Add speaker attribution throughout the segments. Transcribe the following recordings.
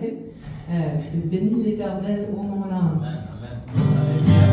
Speaker 1: passé. C'est béni l'Éternel au mon âme.
Speaker 2: Amen. Alléluia.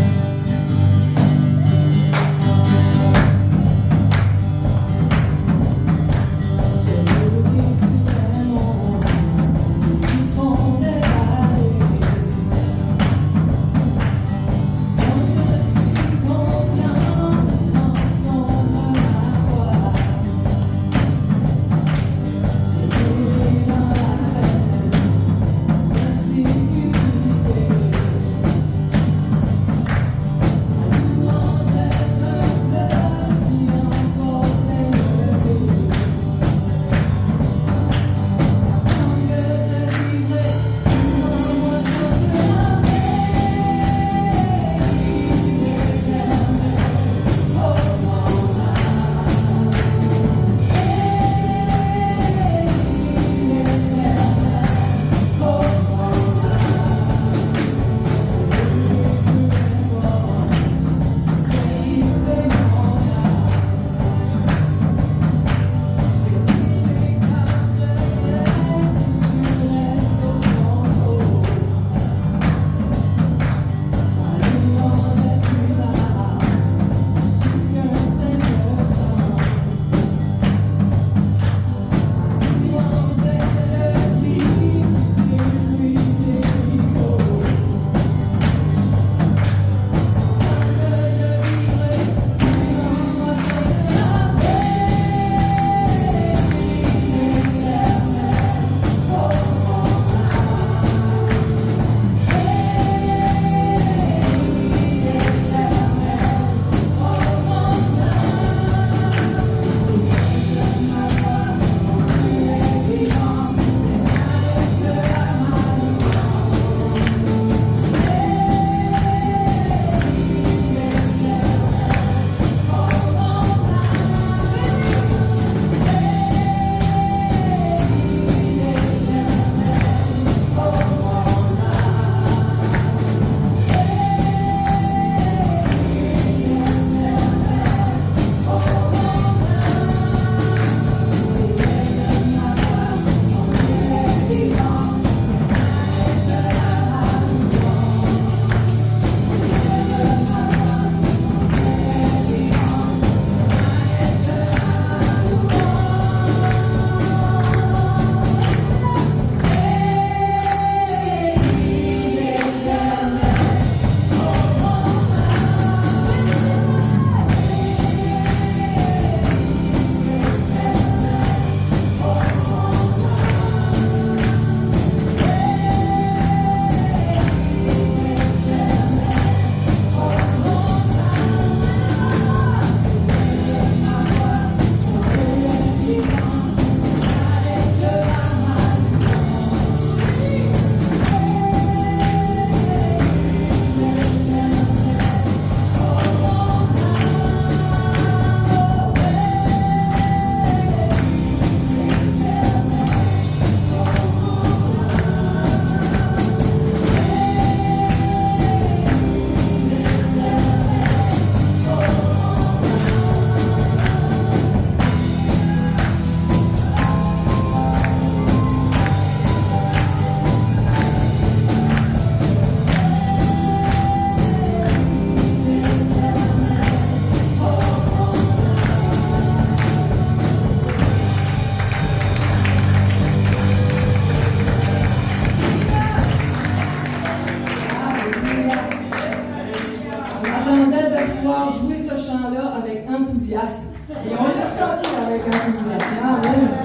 Speaker 1: Et on l'a chanté avec enthousiasme. Amen.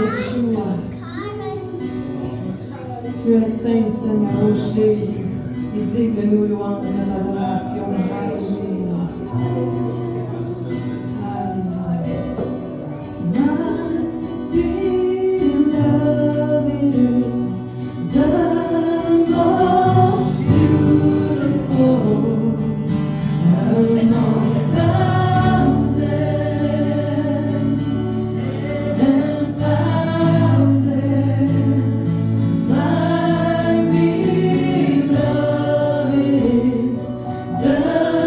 Speaker 1: Yeshua. Tu es saint, Seigneur, ô Jésus, et digne de nos louanges, de notre adoration. Alléluia.
Speaker 3: The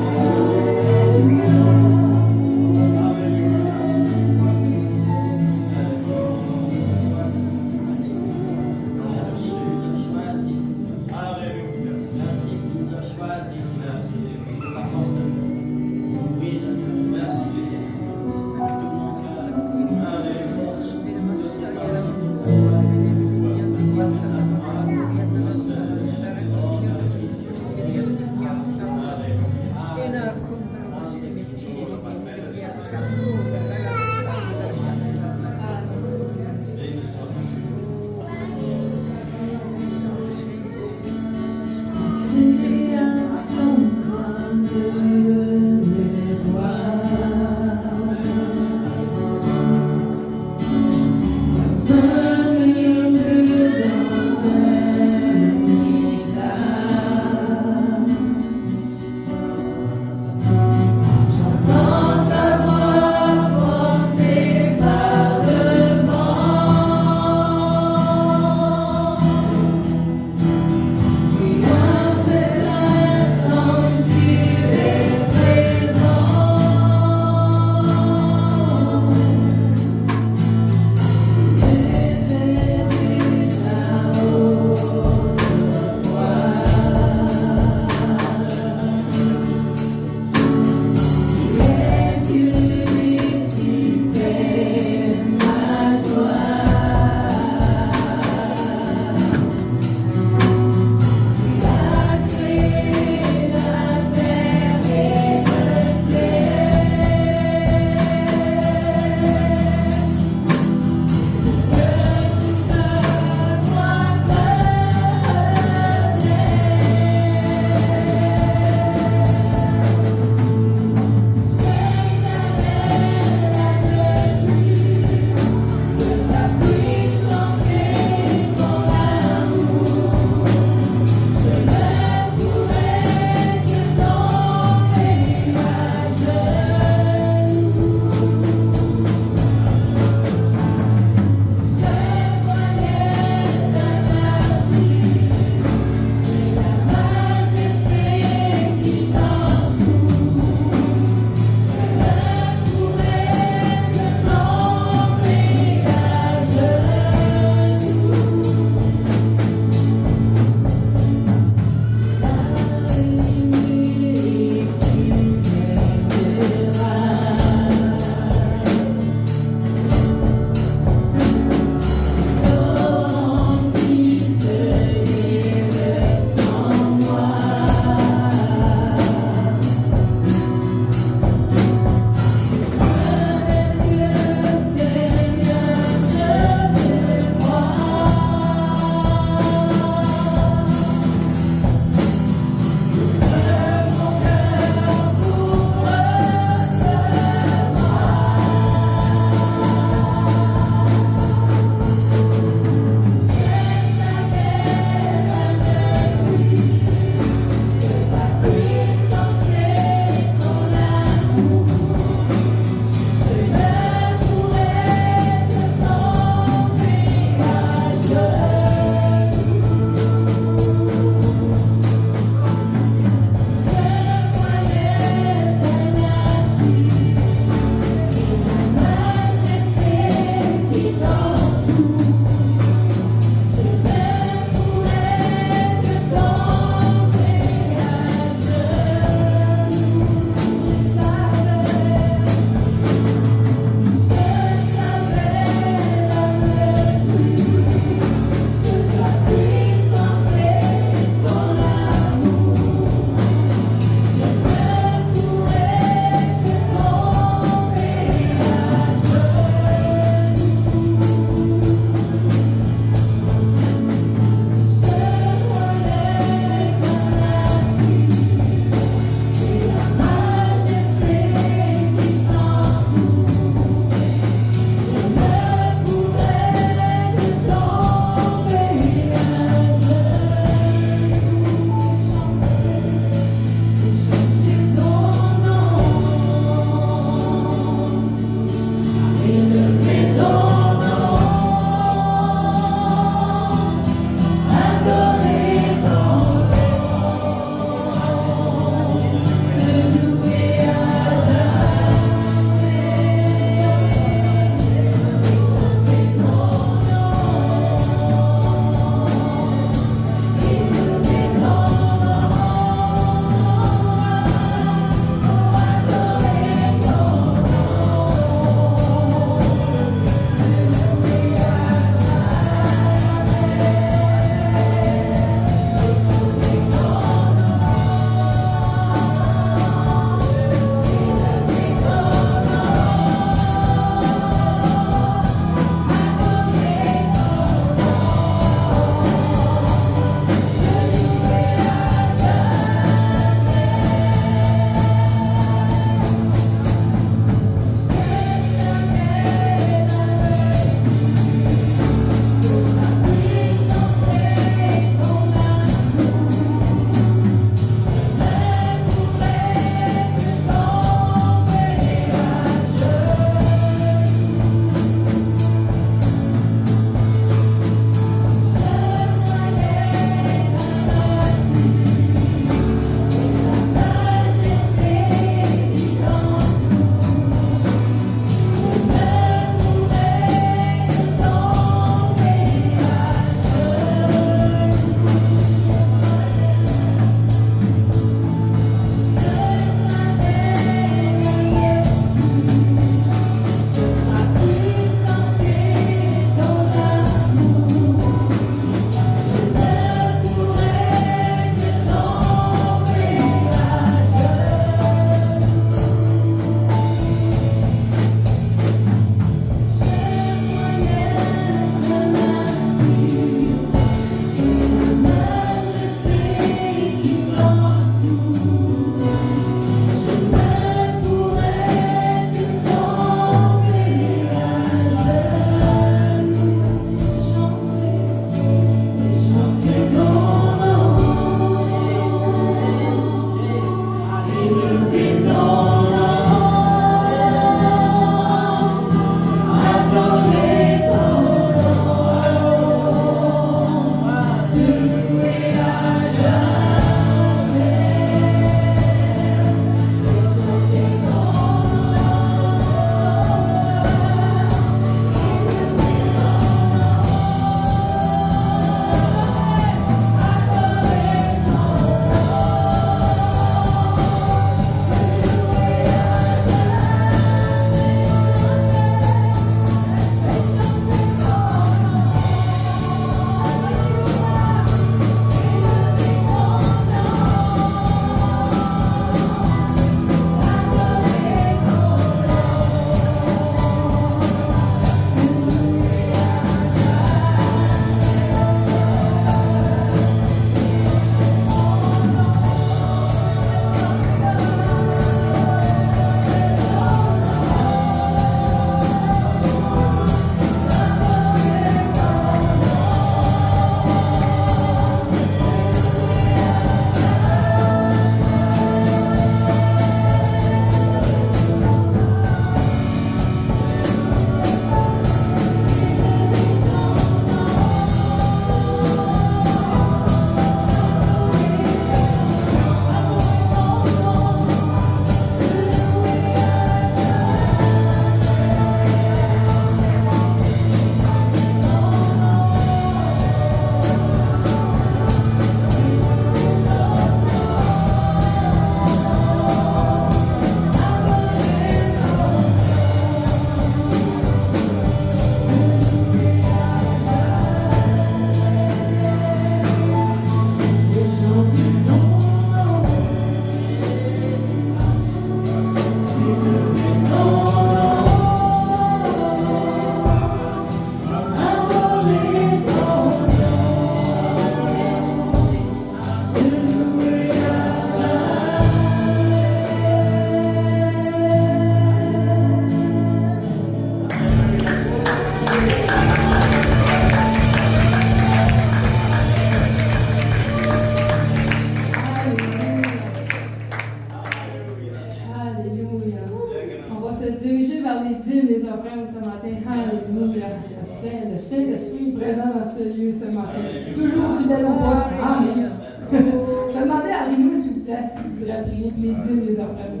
Speaker 1: Saint-Esprit présent dans ce lieu ce matin. Toujours fidèle au poste. Amen. Je demandais à Rino, s'il vous plaît, si tu voudrais prier les dîmes des offrandes.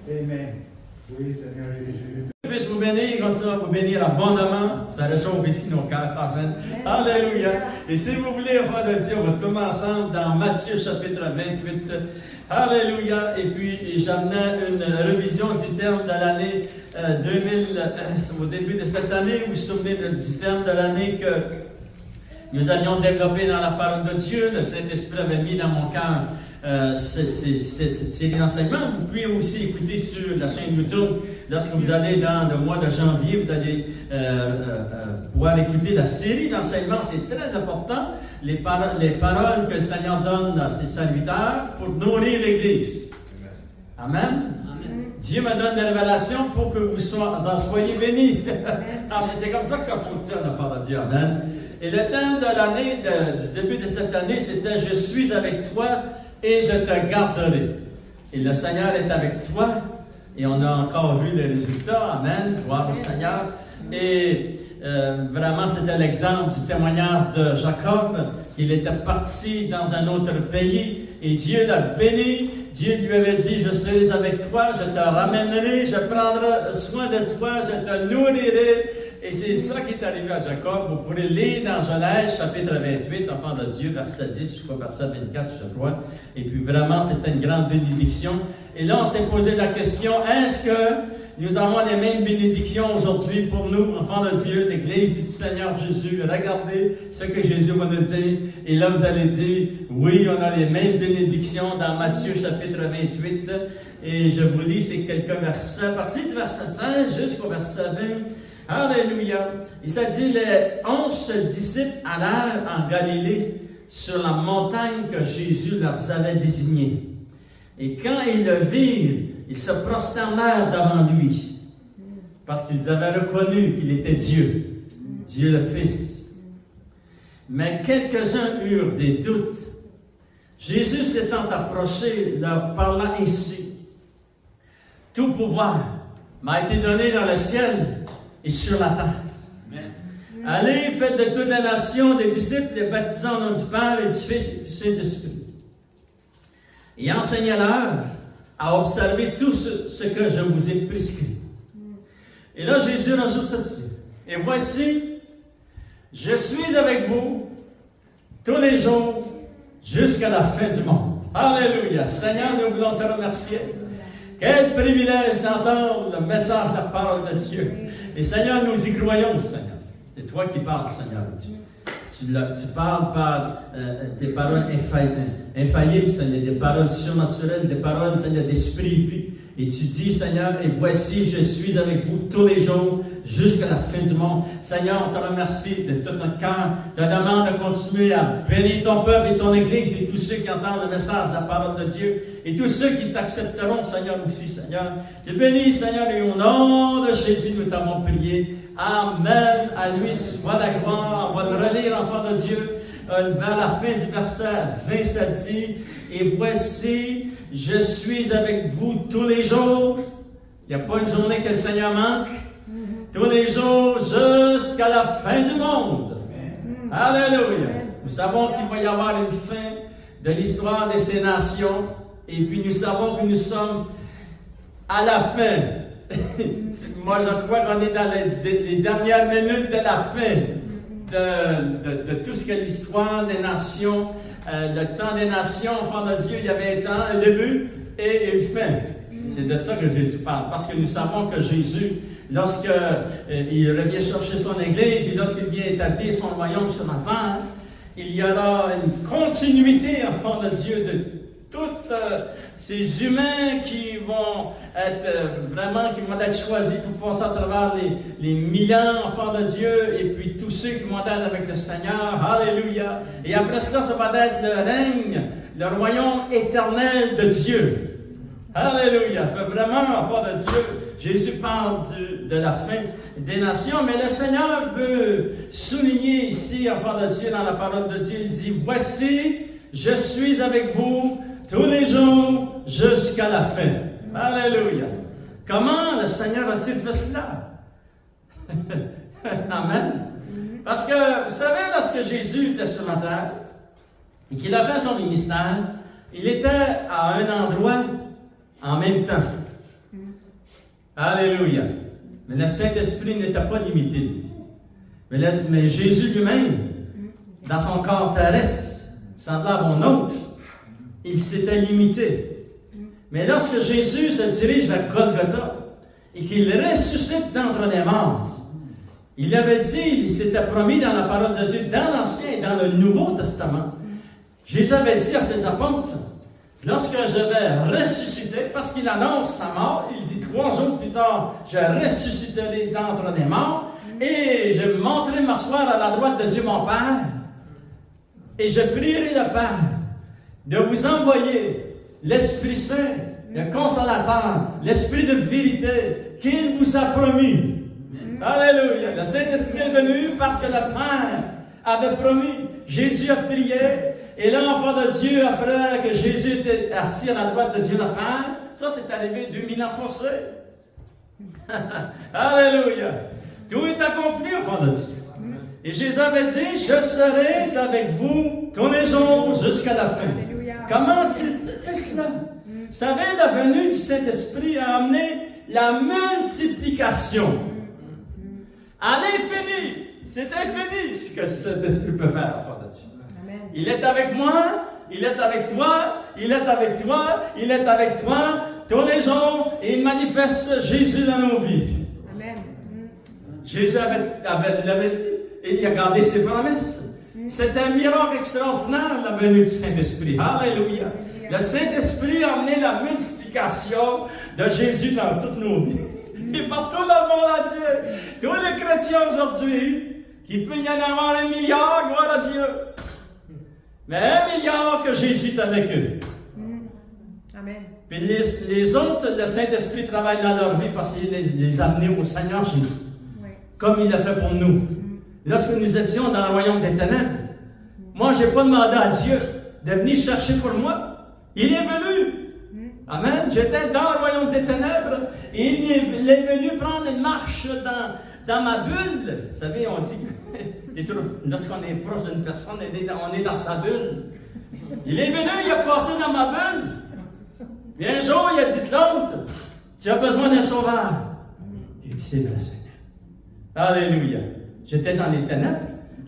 Speaker 3: Amen. Oui, Seigneur Jésus.
Speaker 2: Que puisse vous bénir, continue à vous bénir abondamment. Ça réchauffe ici nos cœurs. Amen. Alléluia. Et si vous voulez, enfants de Dieu, on va tomber ensemble dans Matthieu chapitre 28. Alléluia. Et puis, j'amenais une révision du terme de l'année 2000, au début de cette année. Vous vous souvenez du terme de l'année que nous allions développer dans la parole de Dieu. Le Saint-Esprit avait mis dans mon cœur cette série d'enseignements. Vous pouvez aussi écouter sur la chaîne YouTube. Lorsque vous allez dans le mois de janvier, vous allez pouvoir écouter la série d'enseignements. C'est très important, les paroles que le Seigneur donne à ses serviteurs pour nourrir l'Église. Amen. Dieu me donne des révélations pour que vous en soyez bénis. C'est comme ça que ça fonctionne, la parole de Dieu. Amen. Et le thème de l'année, du début de cette année, c'était « Je suis avec toi et je te garderai ». Et le Seigneur est avec toi. Et on a encore vu les résultats. Amen. Gloire au Seigneur. Et vraiment, c'était l'exemple du témoignage de Jacob. Il était parti dans un autre pays et Dieu l'a béni. Dieu lui avait dit, je suis avec toi, je te ramènerai, je prendrai soin de toi, je te nourrirai. Et c'est ça qui est arrivé à Jacob. Vous pourrez lire dans Genèse, chapitre 28, enfant de Dieu, verset 10 jusqu'au verset 24, je crois. Et puis vraiment, c'était une grande bénédiction. Et là, on s'est posé la question, est-ce que nous avons les mêmes bénédictions aujourd'hui pour nous, enfants de Dieu, l'Église du Seigneur Jésus? Regardez ce que Jésus va nous dire. Et là, vous allez dire, oui, on a les mêmes bénédictions dans Matthieu chapitre 28. Et je vous lis ces quelques versets, à partir du verset 16 jusqu'au verset 20. Alléluia. Et ça dit, les 11 disciples allèrent en Galilée sur la montagne que Jésus leur avait désignée. Et quand ils le virent, ils se prosternèrent devant lui, parce qu'ils avaient reconnu qu'il était Dieu, Dieu le Fils. Mais quelques-uns eurent des doutes. Jésus s'étant approché, leur parla ainsi. Tout pouvoir m'a été donné dans le ciel et sur la terre. Allez, faites de toutes les nations des disciples, les baptisant au nom du Père et du Fils et du Saint-Esprit. Et enseignez-leur à observer tout ce que je vous ai prescrit. Et là, Jésus rajoute ceci. Et voici, je suis avec vous tous les jours jusqu'à la fin du monde. Alléluia. Seigneur, nous voulons te remercier. Quel privilège d'entendre le message de la parole de Dieu. Et Seigneur, nous y croyons, Seigneur. C'est toi qui parles, Seigneur. Tu parles par des paroles infaillibles, Seigneur, des paroles surnaturelles, des paroles, Seigneur, d'esprit vie. Et tu dis, Seigneur, et voici, je suis avec vous tous les jours jusqu'à la fin du monde. Seigneur, on te remercie de tout notre cœur. Je te demande de continuer à bénir ton peuple et ton Église et tous ceux qui entendent le message de la parole de Dieu et tous ceux qui t'accepteront, Seigneur, aussi, Seigneur. Je bénis, Seigneur, et au nom de Jésus, nous t'avons prié. Amen. À lui soit la gloire. On va le relire, enfant de Dieu, vers la fin du verset 20, ça dit, et voici, je suis avec vous tous les jours. Il n'y a pas une journée que le Seigneur manque. Tous les jours jusqu'à la fin du monde. Alléluia. Nous savons qu'il va y avoir une fin de l'histoire de ces nations. Et puis nous savons que nous sommes à la fin. Moi, je crois qu'on est dans les dernières minutes de la fin de tout ce que l'histoire des nations, le temps des nations, enfants de Dieu, il y avait un début et une fin. C'est de ça que Jésus parle. Parce que nous savons que Jésus, lorsqu'il revient chercher son Église et lorsqu'il vient établir son royaume sur la terre, il y aura une continuité, enfants de Dieu, de toutes ces humains qui vont être choisis pour passer à travers les 1000 ans, enfants de Dieu, et puis tous ceux qui vont être avec le Seigneur. Alléluia. Et après cela, ça va être le règne, le royaume éternel de Dieu. Alléluia. Ça fait vraiment, enfants de Dieu, Jésus parle de la fin des nations, mais le Seigneur veut souligner ici, enfants de Dieu, dans la parole de Dieu, il dit, voici, je suis avec vous tous les jours jusqu'à la fin. Alléluia. Comment le Seigneur a-t-il fait cela? Amen. Parce que, vous savez, lorsque Jésus était sur la terre, et qu'il a fait son ministère, il était à un endroit en même temps. Alléluia. Mais le Saint-Esprit n'était pas limité. Mais Jésus lui-même, dans son corps terrestre, semblable au nôtre, il s'était limité. Mais lorsque Jésus se dirige vers Golgotha et qu'il ressuscite d'entre les morts, il avait dit, il s'était promis dans la parole de Dieu, dans l'Ancien et dans le Nouveau Testament. Jésus avait dit à ses apôtres, lorsque je vais ressusciter, parce qu'il annonce sa mort, il dit 3 jours plus tard, je ressusciterai d'entre les morts, et je monterai m'asseoir à la droite de Dieu mon Père, et je prierai le Père de vous envoyer l'Esprit Saint, le Consolateur, l'Esprit de vérité qu'il vous a promis. Alléluia! Le Saint-Esprit est venu parce que le Père avait promis. Jésus a prié, et là, l'enfant de Dieu, après que Jésus était assis à la droite de Dieu le Père, ça c'est arrivé 2000 ans passés. Alléluia! Tout est accompli, enfant de Dieu. Et Jésus avait dit, je serai avec vous tous les jours jusqu'à la fin. Alléluia. Comment a-t-il fait cela? Vous savez, la venue du Saint-Esprit a amené la multiplication. À l'infini. C'est infini ce que le Saint-Esprit peut faire, enfant de Dieu. Amen. Il est avec moi, il est avec toi, il est avec toi, il est avec toi, tous les jours, et il manifeste Jésus dans nos vies. Amen. Jésus l'avait dit, et il a gardé ses promesses. C'est un miracle extraordinaire, la venue du Saint-Esprit. Alléluia. Le Saint-Esprit a amené la multiplication de Jésus dans toutes nos vies. Et partout dans le monde entier, tous les chrétiens aujourd'hui, il peut y en avoir 1 milliard, gloire à Dieu. Mais 1 milliard que Jésus est avec eux. Amen. Puis les autres, le Saint-Esprit travaille dans leur vie parce qu'il les a amenés au Seigneur Jésus. Oui. Comme il l'a fait pour nous. Lorsque nous étions dans le royaume des ténèbres, moi, je n'ai pas demandé à Dieu de venir chercher pour moi. Il est venu. Amen. J'étais dans le royaume des ténèbres et il est venu prendre une marche dans ma bulle. Vous savez, on dit que lorsqu'on est proche d'une personne, on est dans sa bulle. Il est venu, il a passé dans ma bulle. Et un jour, il a dit de l'autre, tu as besoin d'un sauveur. J'ai dit, c'est vrai, Seigneur. Alléluia. J'étais dans les ténèbres.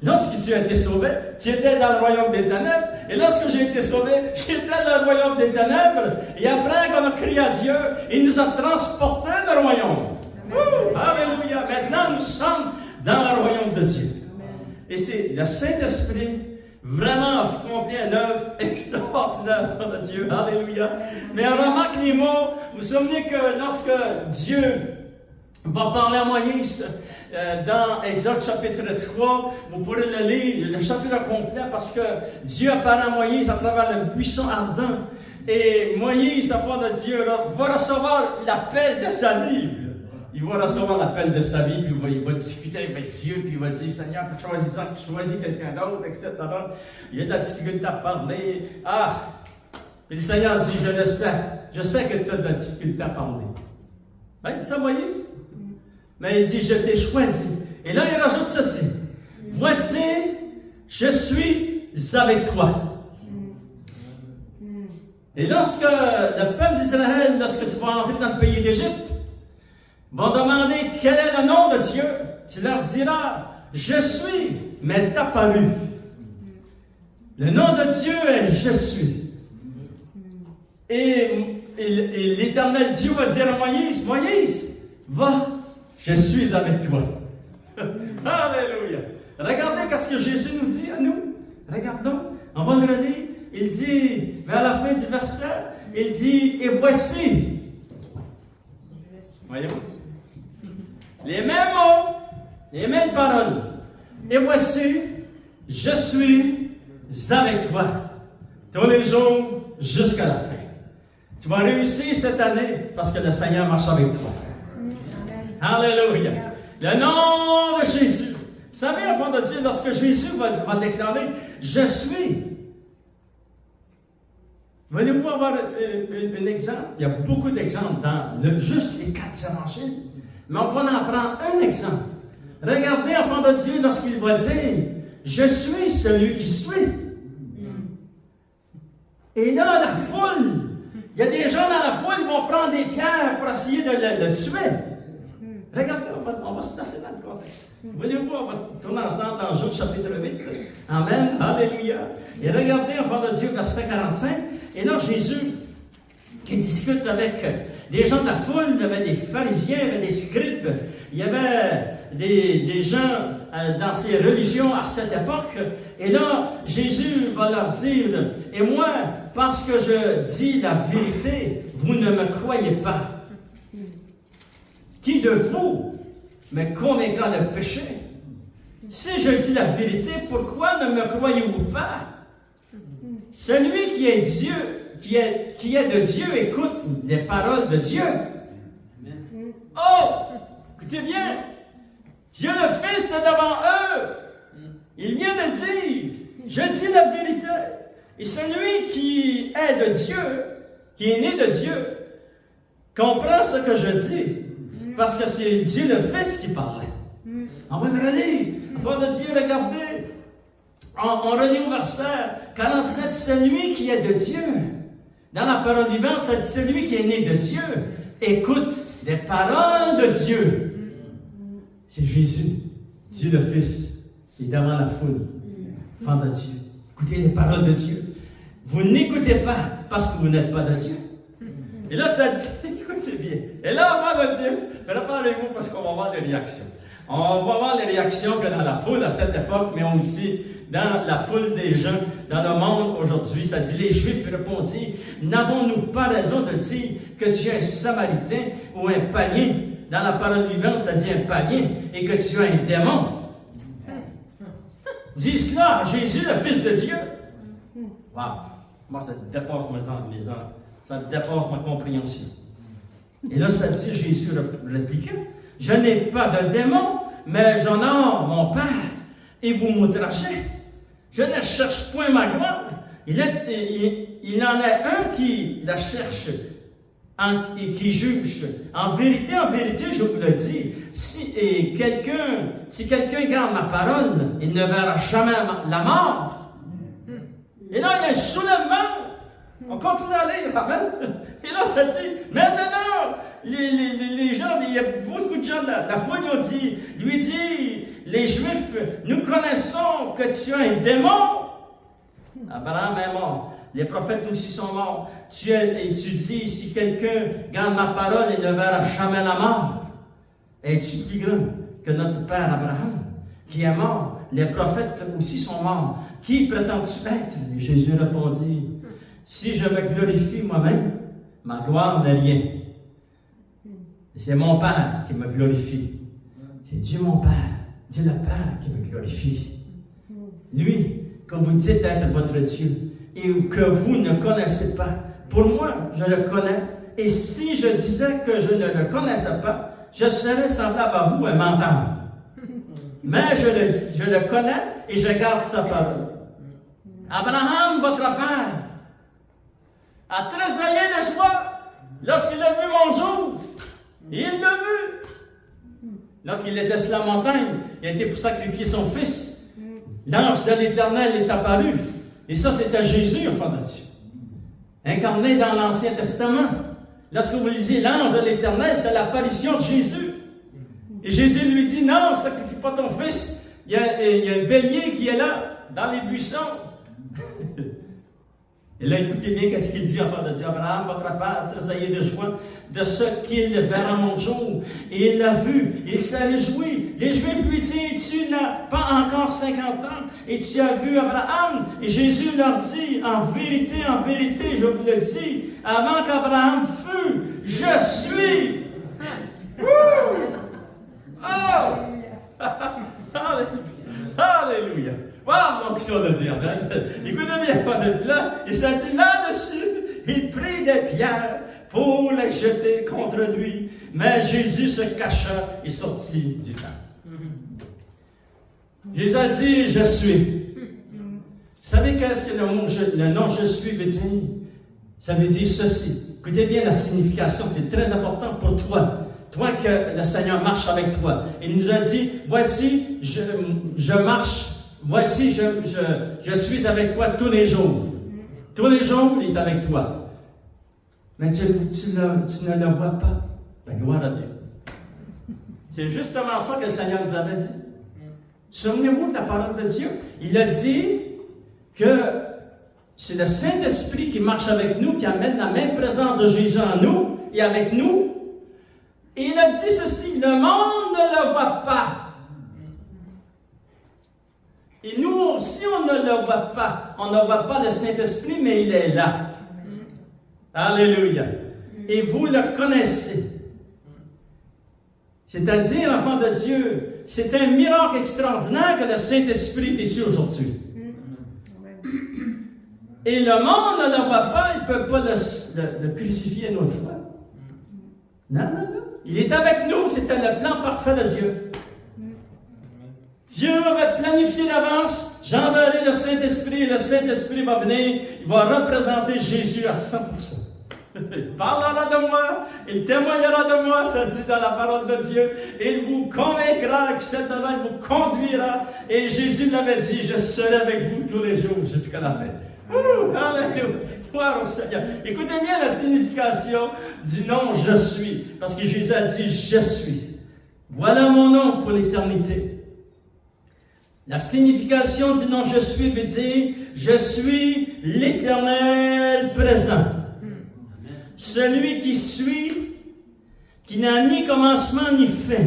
Speaker 2: Lorsque tu as été sauvé, tu étais dans le royaume des ténèbres. Et lorsque j'ai été sauvé, j'étais dans le royaume des ténèbres. Et après qu'on a crié à Dieu, il nous a transportés dans le royaume. Alléluia. Maintenant, nous sommes dans le royaume de Dieu. Amen. Et c'est le Saint-Esprit vraiment accompli une œuvre extraordinaire de Dieu. Alléluia. Mais on remarque les mots. Vous vous souvenez que lorsque Dieu va parler à Moïse, dans Exode chapitre 3, vous pourrez le lire, le chapitre complet, parce que Dieu apparaît à Moïse à travers le buisson ardent. Et Moïse, à foi de Dieu, là, va recevoir l'appel de sa vie. Il va recevoir l'appel de sa vie, puis il va discuter avec Dieu, puis il va dire, Seigneur, choisis quelqu'un d'autre, etc. Il y a de la difficulté à parler. Et le Seigneur dit, je le sais. Je sais que tu as de la difficulté à parler. Il dit ça à Moïse. Mais il dit, je t'ai choisi. Et là, il rajoute ceci. Voici, je suis avec toi. Et lorsque le peuple d'Israël, lorsque tu vas entrer dans le pays d'Égypte, vont demander quel est le nom de Dieu, tu leur diras, je suis, mais t'as pas lu. Le nom de Dieu est je suis. Et l'Éternel Dieu va dire à Moïse, Moïse, va. Je suis avec toi. Alléluia. Regardez ce que Jésus nous dit à nous. Regardons. On va le relire. Il dit, vers la fin du verset, il dit, et voici. Voyez-vous? Les mêmes mots, les mêmes paroles. Et voici, je suis avec toi. Tous les jours, jusqu'à la fin. Tu vas réussir cette année parce que le Seigneur marche avec toi. Alléluia. Le nom de Jésus. Vous savez, enfant de Dieu, lorsque Jésus va déclarer « Je suis », voulez-vous avoir un exemple? Il y a beaucoup d'exemples dans juste les 4 évangiles. Mais on va en prendre un exemple. Regardez, enfant de Dieu, lorsqu'il va dire, je suis celui qui suis. Et là, la foule, il y a des gens dans la foule qui vont prendre des pierres pour essayer de le tuer. Regardez, on va se placer dans le contexte. Voyez-vous, on va tourner ensemble dans Job chapitre 8. Amen. Alléluia. Et regardez, enfant de Dieu, verset 45. Et là, Jésus, qui discute avec des gens de la foule, il y avait des pharisiens, il y avait des scribes, il y avait des gens dans ces religions à cette époque. Et là, Jésus va leur dire, et moi, parce que je dis la vérité, vous ne me croyez pas. Qui de vous me convaincra de péché? Si je dis la vérité, pourquoi ne me croyez-vous pas? Celui qui est Dieu, qui est de Dieu, écoute les paroles de Dieu. Oh! Écoutez bien! Dieu le Fils est devant eux. Il vient de dire, je dis la vérité. Et celui qui est de Dieu, qui est né de Dieu, comprend ce que je dis. Parce que c'est Dieu le Fils qui parlait. On va le relire. Enfant de Dieu, regardez. On relit au verset 47, celui qui est de Dieu. Dans la parole vivante, c'est celui qui est né de Dieu. Écoute les paroles de Dieu. C'est Jésus, Dieu le Fils, qui est devant la foule. Enfant de Dieu. Écoutez les paroles de Dieu. Vous n'écoutez pas parce que vous n'êtes pas de Dieu. Et là, ça dit, écoutez bien. Et là, enfant de Dieu, préparez-vous parce qu'on va voir les réactions. On va voir les réactions que dans la foule à cette époque, mais aussi dans la foule des gens, dans le monde aujourd'hui. Ça dit, les Juifs répondirent, n'avons-nous pas raison de dire que tu es un Samaritain ou un païen? Dans la parole vivante, ça dit un païen, et que tu es un démon. Dis cela à Jésus, le Fils de Dieu. Wow! Moi, ça dépasse ça dépasse ma compréhension. Et là, ça dit, Jésus répliqua, je n'ai pas de démon, mais j'honore mon Père, et vous m'outragez. Je ne cherche point ma gloire. Il en est un qui la cherche et qui juge. En vérité, je vous le dis, si quelqu'un garde ma parole, il ne verra jamais la mort. Et là, il y a un soulèvement. On continue à lire, amen. Et là, ça dit, maintenant, les gens, il y a beaucoup de gens de la foule lui dit, les Juifs, nous connaissons que tu es un démon. Abraham est mort. Les prophètes aussi sont morts. Et tu dis, si quelqu'un garde ma parole, il ne verra jamais la mort. Es-tu plus grand que notre père Abraham, qui est mort? Les prophètes aussi sont morts. Qui prétends-tu être? Et Jésus répondit, si je me glorifie moi-même, ma gloire n'est rien. C'est mon Père qui me glorifie. C'est Dieu mon Père, Dieu le Père qui me glorifie. Lui, que vous dites être votre Dieu, et que vous ne connaissez pas. Pour moi, je le connais, et si je disais que je ne le connaissais pas, je serais semblable à vous, un menteur. Mais je le connais, et je garde sa parole. Abraham, votre père, a tressaillé de joie lorsqu'il a vu mon jour. Et il l'a vu. Lorsqu'il était sur la montagne, il était pour sacrifier son fils. L'ange de l'Éternel est apparu. Et ça, c'était Jésus, enfant de Dieu. Incarné dans l'Ancien Testament. Lorsque vous lisez l'ange de l'Éternel, c'était l'apparition de Jésus. Et Jésus lui dit, non, sacrifie pas ton fils. Il y a un bélier qui est là, dans les buissons. Et là, écoutez bien qu'est-ce qu'il dit, enfant de Dieu. Abraham, votre père, tressaillé de joie de ce qu'il verra mon jour. Et il l'a vu, il s'est réjoui. Les Juifs lui disent, tu n'as pas encore 50 ans, et tu as vu Abraham. Et Jésus leur dit, en vérité, je vous le dis, avant qu'Abraham fût, je suis. Oh! Alléluia! Wow, l'onction de Dieu, amen. Écoutez bien, pas de là, et ça dit là-dessus, il prit des pierres pour les jeter contre lui, mais Jésus se cacha et sortit du temple. Jésus a dit, je suis. Vous savez qu'est-ce que le nom je suis veut dire? Ça veut dire ceci. Écoutez bien la signification, c'est très important pour toi. toi que le Seigneur marche avec toi. Il nous a dit, voici, je marche, voici, je suis avec toi tous les jours. Tous les jours, il est avec toi. Mais tu ne le vois pas. Ben, gloire à Dieu. C'est justement ça que le Seigneur nous avait dit. Souvenez-vous de la parole de Dieu. Il a dit que c'est le Saint-Esprit qui marche avec nous, qui amène la même présence de Jésus en nous et avec nous. Et il a dit ceci, le monde ne le voit pas. Et nous aussi, on ne le voit pas. On ne voit pas le Saint-Esprit, mais il est là. Alléluia. Et vous le connaissez. C'est-à-dire, enfant de Dieu, c'est un miracle extraordinaire que le Saint-Esprit est ici aujourd'hui. Et le monde ne le voit pas, il ne peut pas le crucifier une autre fois. Non, non, non. Il est avec nous, c'était le plan parfait de Dieu. Dieu avait planifié d'avance, j'enverrai le Saint-Esprit, et le Saint-Esprit va venir, il va représenter Jésus à 100%. Il parlera de moi, il témoignera de moi, ça dit dans la parole de Dieu, et il vous convaincra, etc., il vous conduira, et Jésus l'avait dit, je serai avec vous tous les jours jusqu'à la fin. Alléluia, gloire au Seigneur. Écoutez bien la signification du nom « Je suis », parce que Jésus a dit « Je suis ». Voilà mon nom pour l'éternité. La signification du nom « Je suis » veut dire « Je suis l'Éternel présent ». Celui qui suit, qui n'a ni commencement ni fin.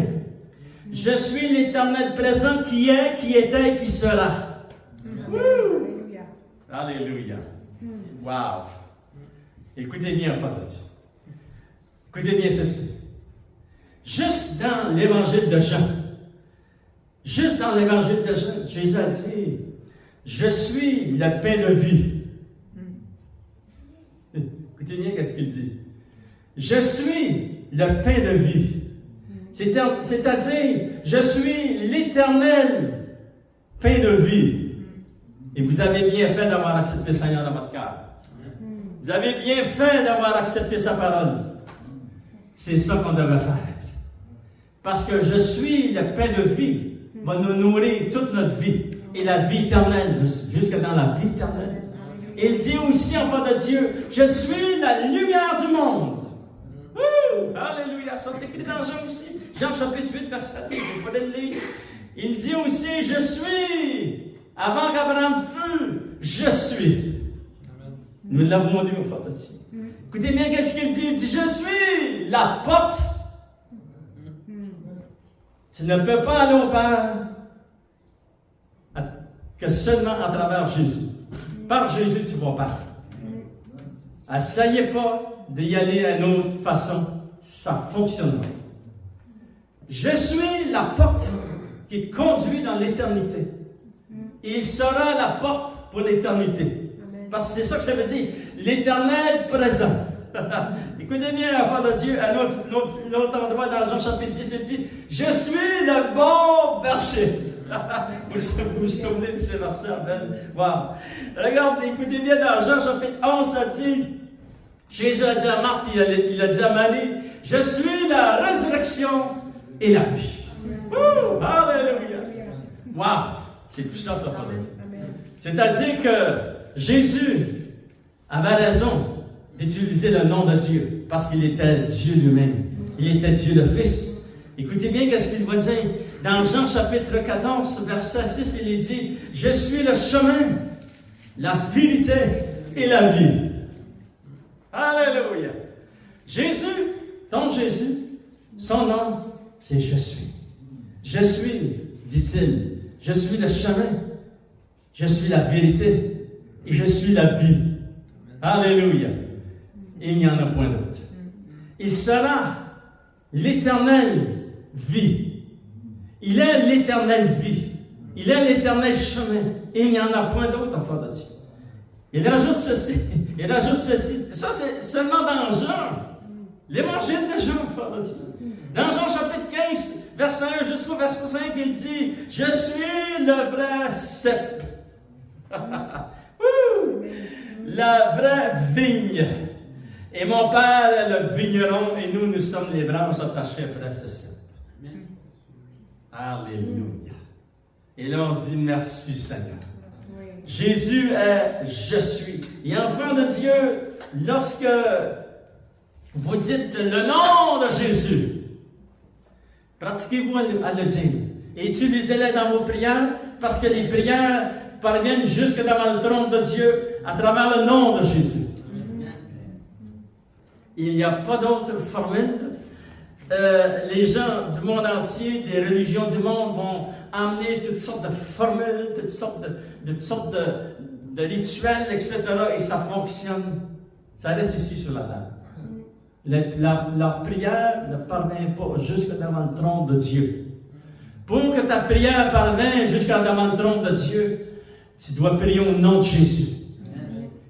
Speaker 2: Je suis l'Éternel présent qui est, qui était et qui sera. Alléluia. Alléluia. Wow. Écoutez bien, enfants de Dieu. Écoutez bien ceci. Juste dans l'évangile de Jean, Jésus a dit, je suis le pain de vie. Écoutez bien ce qu'il dit. Je suis le pain de vie. C'est-à-dire, je suis l'éternel pain de vie. Et vous avez bien fait d'avoir accepté le Seigneur dans votre cœur. Vous avez bien fait d'avoir accepté sa parole. C'est ça qu'on devrait faire. Parce que je suis le pain de vie, va nous nourrir toute notre vie. Et la vie éternelle, jusque dans la vie éternelle. Et il dit aussi, enfant de Dieu, je suis la lumière du monde. Alléluia, ça c'est écrit dans Jean aussi. Jean chapitre 8, verset 2, je vais le lire. Il dit aussi, je suis, avant qu'Abraham fût, je suis. Nous l'avons dit, enfant de Dieu. Écoutez bien qu'est-ce qu'il dit. Il dit, je suis la porte. Tu ne peux pas aller au Père que seulement à travers Jésus. Par Jésus, tu vas pas. Essayez pas d'y aller à une autre façon. Ça fonctionnera. Je suis la porte qui te conduit dans l'éternité. Et il sera la porte pour l'éternité. Parce que c'est ça que ça veut dire. L'éternel présent. Écoutez bien, enfant de Dieu, à notre endroit dans Jean chapitre 10, il dit, je suis le bon berger. Vous vous souvenez de ces versets, amen. Wow. Regarde, écoutez bien, dans Jean chapitre 11, ça dit, Jésus a dit à Marthe, il a dit à Marie, je suis la résurrection et la vie. Alléluia. Wow. C'est puissant, ça, enfant de Dieu. C'est-à-dire que Jésus avait raison d'utiliser le nom de Dieu, parce qu'il était Dieu lui-même. Il était Dieu le Fils. Écoutez bien qu'est-ce qu'il va dire. Dans Jean chapitre 14, verset 6, il est dit, « Je suis le chemin, la vérité et la vie. » Alléluia. Jésus, ton Jésus, son nom, c'est « Je suis ». Je suis, dit-il, je suis le chemin, je suis la vérité et je suis la vie. Alléluia. Il n'y en a point d'autre. Il sera l'éternelle vie. Il est l'éternelle vie. Il est l'éternel chemin. Et il n'y en a point d'autre, enfant de Dieu. Il rajoute ceci. Il rajoute ceci. Ça, c'est seulement dans Jean. L'évangile de Jean, enfant de Dieu. Dans Jean chapitre 15, verset 1 jusqu'au verset 5, il dit, « Je suis le vrai cep. » La vraie vigne. Et mon Père est le vigneron et nous sommes les branches attachées après ce cèpe. Alléluia. Et là, on dit merci Seigneur. Jésus est « Je suis ». Et enfant de Dieu, lorsque vous dites le nom de Jésus, pratiquez-vous à le dire. Et utilisez-les dans vos prières, parce que les prières parviennent jusque devant le trône de Dieu à travers le nom de Jésus. Il n'y a pas d'autre formule. Les gens du monde entier, des religions du monde vont amener toutes sortes de formules, toutes sortes de rituels, etc. Et ça fonctionne. Ça reste ici sur la table. La prière ne parvient pas jusque devant le trône de Dieu. Pour que ta prière parvienne jusqu'à devant le trône de Dieu, tu dois prier au nom de Jésus.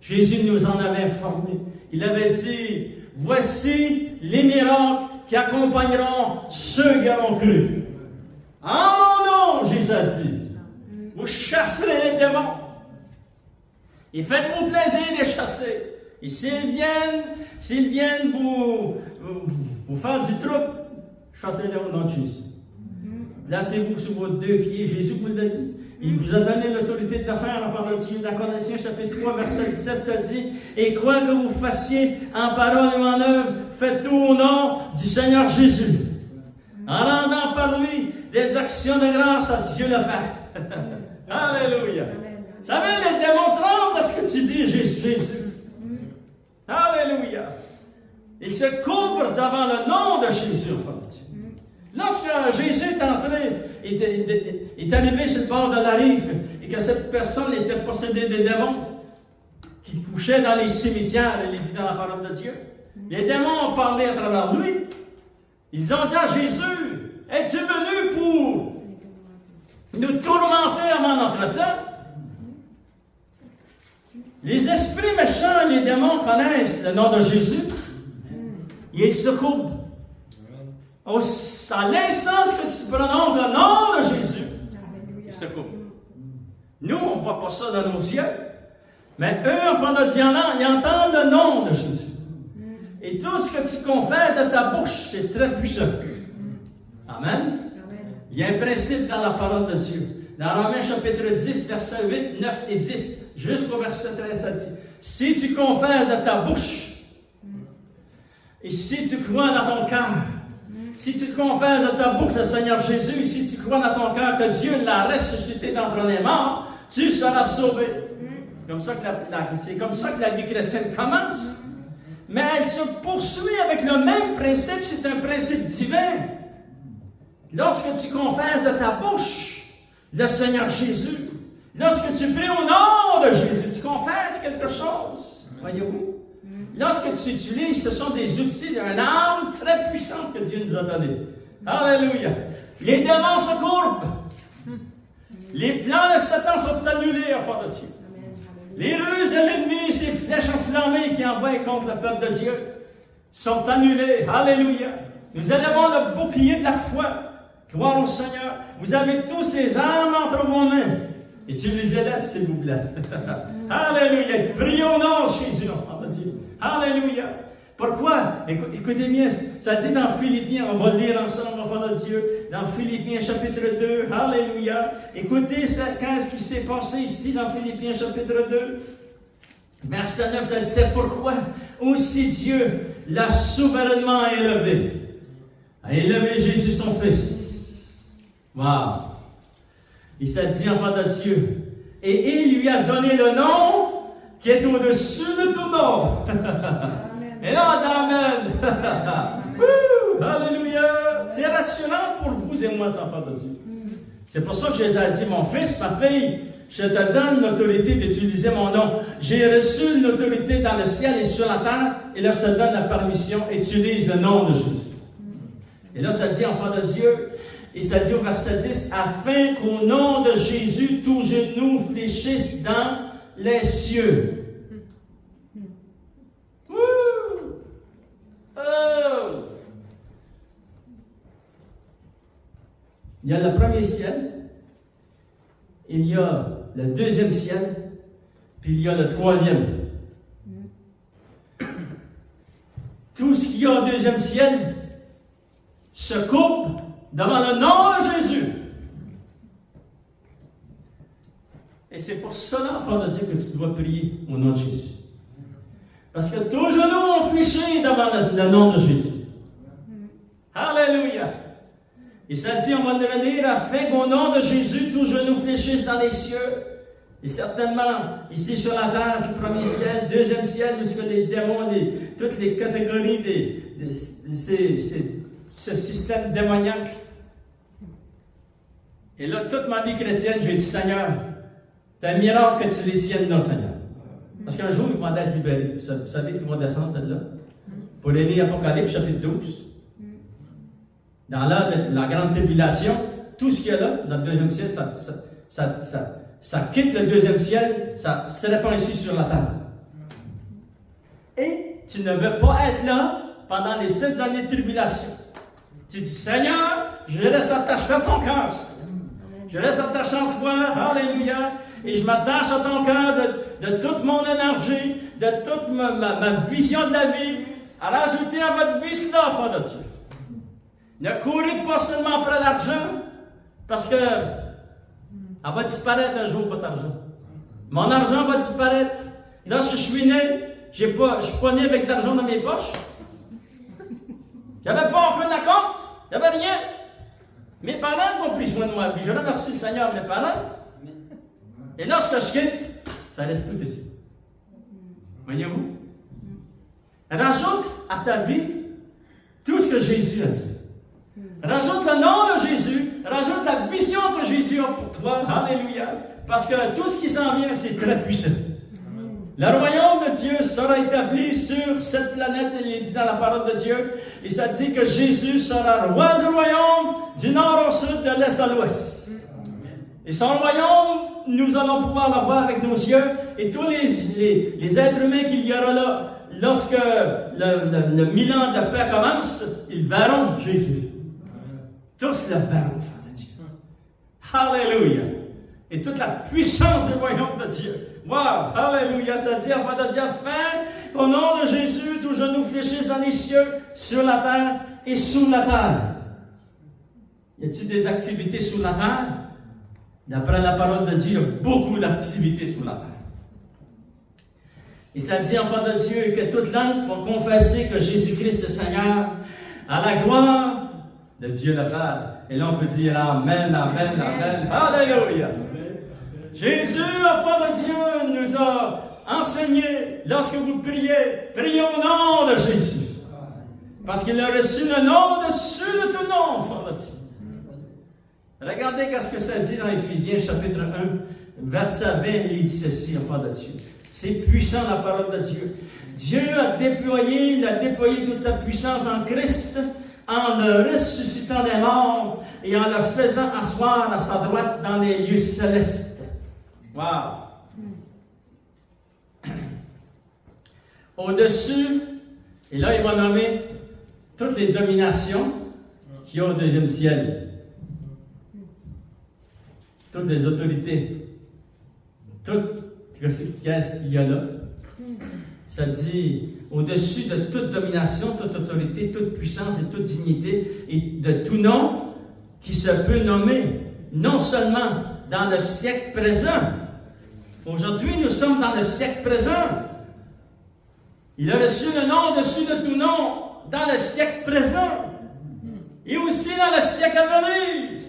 Speaker 2: Jésus nous en avait informé. Il avait dit, voici les miracles qui accompagneront ceux qui auront cru. En mon nom, Jésus a dit, vous chasserez les démons. Et faites-vous plaisir de les chasser. Et s'ils viennent vous faire du trouble, chassez-les au nom de Jésus. Placez-vous sur vos deux pieds, Jésus vous l'a dit. Il vous a donné l'autorité de le faire, enfant de Dieu. Dans Colossiens chapitre 3, verset 17, ça dit, et quoi que vous fassiez en parole ou en œuvre, faites tout au nom du Seigneur Jésus. En rendant par lui des actions de grâce à Dieu le Père. Alléluia. Vous savez, les démons tremblent de ce que tu dis, Jésus. Alléluia. Ils se couvrent devant le nom de Jésus, enfant de Dieu. Lorsque Jésus est entré, est arrivé sur le bord de la rive, et que cette personne était possédée des démons, qui couchaient dans les cimetières, il est dit dans la parole de Dieu, les démons ont parlé à travers lui. Ils ont dit à Jésus, es-tu venu pour nous tourmenter avant notre temps? Les esprits méchants et les démons connaissent le nom de Jésus, et ils se couvrent. À l'instant que tu prononces le nom de Jésus, ils se coupent. Nous, on ne voit pas ça dans nos yeux, mais eux, enfants de Dieu, ils entendent le nom de Jésus. Et tout ce que tu confères de ta bouche, c'est très puissant. Amen. Il y a un principe dans la parole de Dieu. Dans Romains chapitre 10, versets 8, 9 et 10, jusqu'au verset 13, ça dit, si tu confères de ta bouche, et si tu crois dans ton cœur, si tu confesses de ta bouche le Seigneur Jésus, et si tu crois dans ton cœur que Dieu l'a ressuscité d'entre les morts, tu seras sauvé. C'est comme ça que la vie chrétienne commence. Mais elle se poursuit avec le même principe, c'est un principe divin. Lorsque tu confesses de ta bouche le Seigneur Jésus, lorsque tu pries au nom de Jésus, tu confesses quelque chose. Voyez-vous? Lorsque tu utilises, ce sont des outils, une arme très puissante que Dieu nous a donnée. Alléluia. Les démons se courbent. Les plans de Satan sont annulés, enfants de Dieu. Les ruses de l'ennemi, ces flèches enflammées qui envoient contre le peuple de Dieu, sont annulées. Alléluia. Nous élevons le bouclier de la foi. Gloire au Seigneur. Vous avez tous ces armes entre vos mains. Utilisez-les, s'il vous plaît. Alléluia. Prions au nom de Jésus, enfant de Dieu. Alléluia. Pourquoi? Écoutez bien, ça dit dans Philippiens, on va le lire ensemble, enfants de Dieu, dans Philippiens chapitre 2, Alléluia. Écoutez qu'est-ce qui s'est passé ici dans Philippiens chapitre 2, verset 9, ça dit, c'est pourquoi aussi Dieu l'a souverainement élevé. A élevé Jésus son Fils. Wow. Il s'est dit, enfant de Dieu, et il lui a donné le nom qui est au-dessus de tout nom. Et là, amen. Alléluia. C'est rassurant pour vous et moi, enfants de Dieu. C'est pour ça que Jésus a dit, mon fils, ma fille, je te donne l'autorité d'utiliser mon nom. J'ai reçu l'autorité dans le ciel et sur la terre, et là, je te donne la permission, utilise le nom de Jésus. Et là, ça dit, enfant de Dieu, et ça dit au verset 10, afin qu'au nom de Jésus, tous genoux fléchissent dans les cieux. Oh! Il y a le premier ciel, il y a le deuxième ciel, puis il y a le troisième. tout ce qu'il y a au deuxième ciel se coupe devant le nom de Jésus. Et c'est pour cela, enfant de Dieu, que tu dois prier au nom de Jésus. Parce que tous genoux ont fléchi devant le nom de Jésus. Alléluia. Et ça dit, on va le relire, afin qu'au nom de Jésus, tous genoux fléchissent dans les cieux. Et certainement, ici sur la terre, c'est le premier ciel, deuxième ciel, où les démons, toutes les catégories ce système démoniaque. Et là, toute ma vie chrétienne, j'ai dit, Seigneur, c'est un miracle que tu les tiennes là, Seigneur. Parce qu'un jour, ils vont être libérés. Vous savez qu'ils vont descendre de là. Pour les lire Apocalypse, chapitre 12. Dans la grande tribulation, tout ce qu'il y a là, dans le deuxième ciel, ça quitte le deuxième ciel, ça se répand ici sur la terre. Et tu ne veux pas être là pendant les 7 années de tribulation. Tu dis, Seigneur, je reste attaché à ton cœur. Je reste attaché à toi, alléluia, et je m'attache à ton cœur de toute mon énergie, de toute ma vision de la vie, à rajouter à votre vie cela, enfant de Dieu. Ne courez pas seulement après l'argent, parce que elle va disparaître un jour, votre argent. Mon argent va disparaître. Lorsque je suis né, je ne suis pas né avec de l'argent dans mes poches. Je n'avais pas encore un compte. Il n'y avait rien. Mes parents ont pris soin de moi. Puis je remercie le Seigneur, mes parents. Et lorsque je quitte, ça reste tout ici. Voyez-vous? Rajoute à ta vie tout ce que Jésus a dit. Rajoute le nom de Jésus. Rajoute la vision que Jésus a pour toi. Alléluia. Parce que tout ce qui s'en vient, c'est très puissant. Le royaume de Dieu sera établi sur cette planète, il est dit dans la parole de Dieu. Et ça dit que Jésus sera roi du royaume, du nord au sud, de l'est à l'ouest. Et son royaume, nous allons pouvoir le voir avec nos yeux. Et tous les êtres humains qu'il y aura là, lorsque le 1000 ans de paix commence, ils verront Jésus. Tous le verront, enfant de Dieu. Alléluia. Et toute la puissance du royaume de Dieu. Wow! Alléluia! Ça dit, enfant de Dieu, fin, au nom de Jésus, tous genoux fléchissent dans les cieux, sur la terre et sous la terre. Y a-t-il des activités sous la terre? D'après la parole de Dieu, il y a beaucoup d'activités sous la terre. Et ça dit, enfant de Dieu, que toute langue va confesser que Jésus-Christ est Seigneur, à la gloire de Dieu le Père. Et là, on peut dire Amen, Amen, Amen. Alléluia! Jésus, enfant de Dieu, nous a enseigné, lorsque vous priez, priez au nom de Jésus. Parce qu'il a reçu le nom dessus de tout nom, enfant de Dieu. Regardez ce que ça dit dans Éphésiens, chapitre 1, verset 20, il dit ceci, enfant de Dieu. C'est puissant, la parole de Dieu. Dieu a déployé toute sa puissance en Christ, en le ressuscitant des morts et en le faisant asseoir à sa droite dans les lieux célestes. Wow! Au-dessus, et là il va nommer toutes les dominations qu'il y a au deuxième ciel. Toutes les autorités. Qu'est-ce qu'il y a là? Ça dit, au-dessus de toute domination, toute autorité, toute puissance et toute dignité, et de tout nom qui se peut nommer, non seulement dans le siècle présent. Aujourd'hui, nous sommes dans le siècle présent. Il a reçu le nom au-dessus de tout nom dans le siècle présent. Et aussi dans le siècle à venir.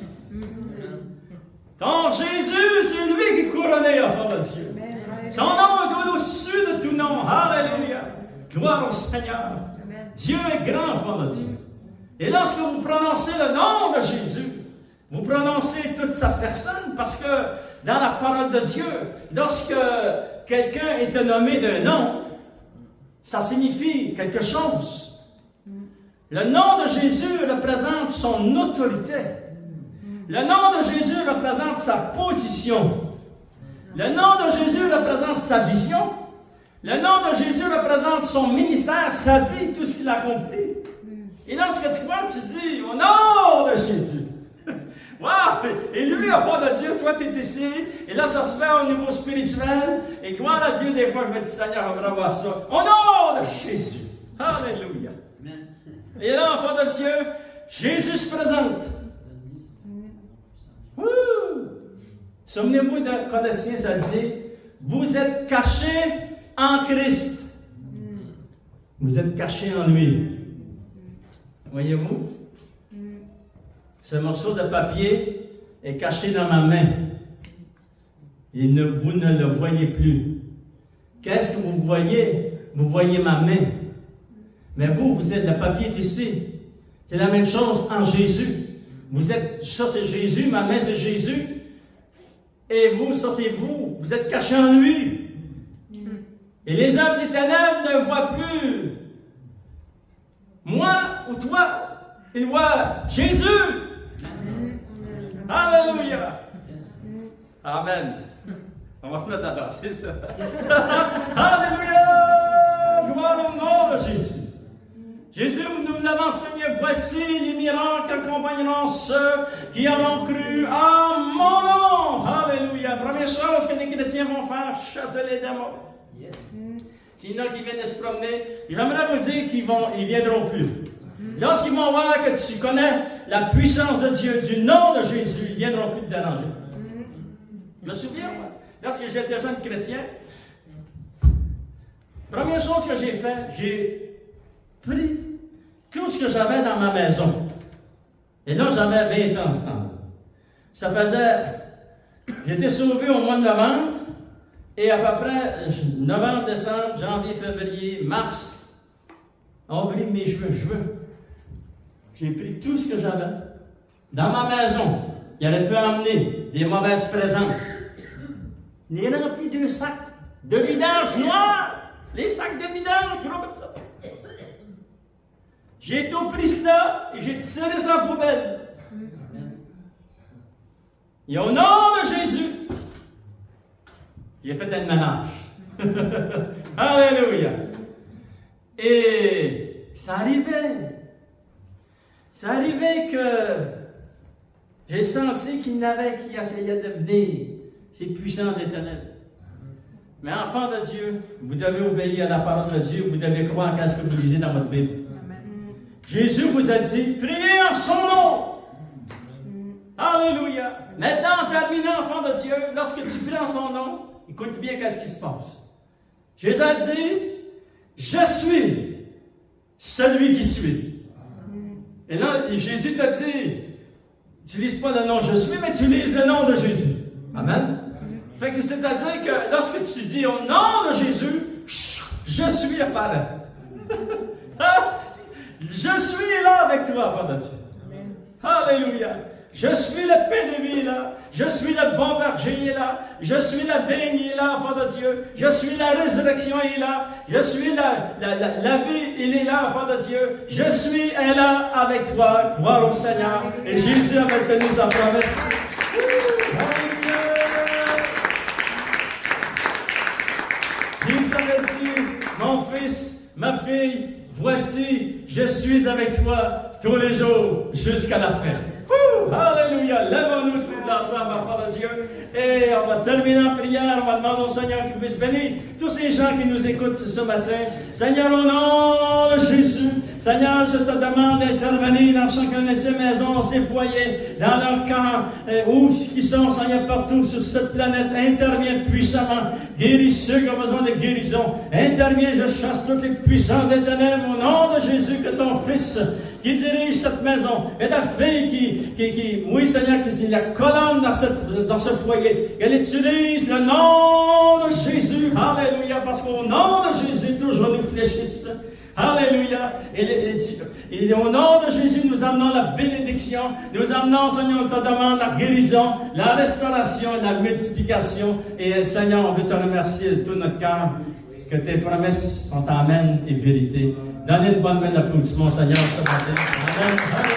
Speaker 2: Ton Jésus, c'est lui qui est couronné, enfant de Dieu. Son nom est au-dessus de tout nom. Alléluia. Gloire au Seigneur. Dieu est grand, enfant de Dieu. Et lorsque vous prononcez le nom de Jésus, vous prononcez toute sa personne, parce que dans la parole de Dieu, lorsque quelqu'un est nommé d'un nom, ça signifie quelque chose. Le nom de Jésus représente son autorité. Le nom de Jésus représente sa position. Le nom de Jésus représente sa vision. Le nom de Jésus représente son ministère, sa vie, tout ce qu'il a accompli. Et lorsque toi, tu dis, au nom de Jésus, wow! Et lui, au fond de Dieu, toi, tu es ici. Et là, ça se fait au niveau spirituel. Et gloire à Dieu, des fois, je me dis, Seigneur, on va voir ça. Au nom de Jésus. Alléluia. Et là, enfants de Dieu, Jésus se présente. Souvenez-vous de Colossiens, ça dit, vous êtes cachés en Christ. Vous êtes cachés en lui. Voyez-vous? Ce morceau de papier est caché dans ma main. Et vous ne le voyez plus. Qu'est-ce que vous voyez? Vous voyez ma main. Mais vous êtes, le papier est ici. C'est la même chose en Jésus. Vous êtes, ça c'est Jésus, ma main c'est Jésus. Et vous, ça c'est vous. Vous êtes cachés en lui. Et les œuvres des ténèbres ne voient plus moi ou toi. Ils voient Jésus. Alléluia. Amen. On va se mettre à danser. Alléluia. Gloire au nom de Jésus. Jésus nous l'avons enseigné. Voici les miracles accompagneront ceux qui auront cru en mon nom. Alléluia. Première chose que les chrétiens vont faire, chasser les démons. Yes. S'il y en a qui viennent de se promener, j'aimerais vous dire qu'ils ne viendront plus. Lorsqu'ils vont voir que tu connais la puissance de Dieu, du nom de Jésus, ils ne viendront plus te déranger. Je me souviens, moi, lorsque j'étais jeune chrétien, première chose que j'ai fait, j'ai pris tout ce que j'avais dans ma maison. Et là, j'avais 20 ans, ce temps-là. Ça faisait... J'étais sauvé au mois de novembre, et à peu près novembre, décembre, janvier, février, mars, avril, mai, juin. J'ai pris tout ce que j'avais dans ma maison, qui aurait pu amener des mauvaises présences. Il y a rempli 2 sacs de vidange noir. Les sacs de vidange, gros comme ça. J'ai tout pris cela et j'ai tiré ça en poubelle. Et au nom de Jésus, j'ai fait un ménage. Alléluia. Et ça arrivait. Ça arrivait que j'ai senti qu'il y en avait qui essayaient de venir ces puissants des ténèbres. Mais enfants de Dieu, vous devez obéir à la parole de Dieu, vous devez croire à ce que vous lisez dans votre Bible. Amen. Jésus vous a dit, priez en son nom. Alléluia. Maintenant, en terminant, enfants de Dieu, lorsque tu pries en son nom, écoute bien qu'est-ce qui se passe. Jésus a dit, je suis celui qui suis. Et là, Jésus t'a dit, n'utilise pas le nom je suis, mais tu lises le nom de Jésus. Amen. Fait que c'est-à-dire que lorsque tu dis au nom de Jésus, je suis apparaît. Je suis là avec toi, enfant de Dieu. Alléluia. Je suis le pain de vie là. Je suis le bon berger, il est là. Je suis la vigne, il est là, enfant de Dieu. Je suis la résurrection, il est là. Je suis la vie, il est là, enfant de Dieu. Je suis là avec toi. Gloire au Seigneur. Et Jésus avait tenu sa promesse. Jésus avait dit, mon fils, ma fille, voici, je suis avec toi tous les jours jusqu'à la fin. Alléluia! Lève-nous sur l'ensemble, enfants de Dieu. Et on va terminer en prière. On va demander au Seigneur qu'il puisse bénir tous ces gens qui nous écoutent ce matin. Seigneur, au nom de Jésus, Seigneur, je te demande d'intervenir dans chacune de ces maisons, dans ces foyers, dans leur camp, où ils sont, Seigneur, partout sur cette planète. Interviens puissamment. Guéris ceux qui ont besoin de guérison. Interviens, je chasse toutes les puissances des ténèbres. Au nom de Jésus, que ton Fils qui dirige cette maison, et ta fille oui Seigneur, qui est la colonne dans ce foyer, qu'elle utilise le nom de Jésus, alléluia, parce qu'au nom de Jésus, toujours nous fléchissent, alléluia, et au nom de Jésus, nous amenons la bénédiction, nous amenons, Seigneur, on te demande la guérison, la restauration, la multiplication, et Seigneur, on veut te remercier de tout notre cœur, que tes promesses sont amen et vérité. Donnez une bonne main d'applaudissement, Seigneur, ce matin. Amen.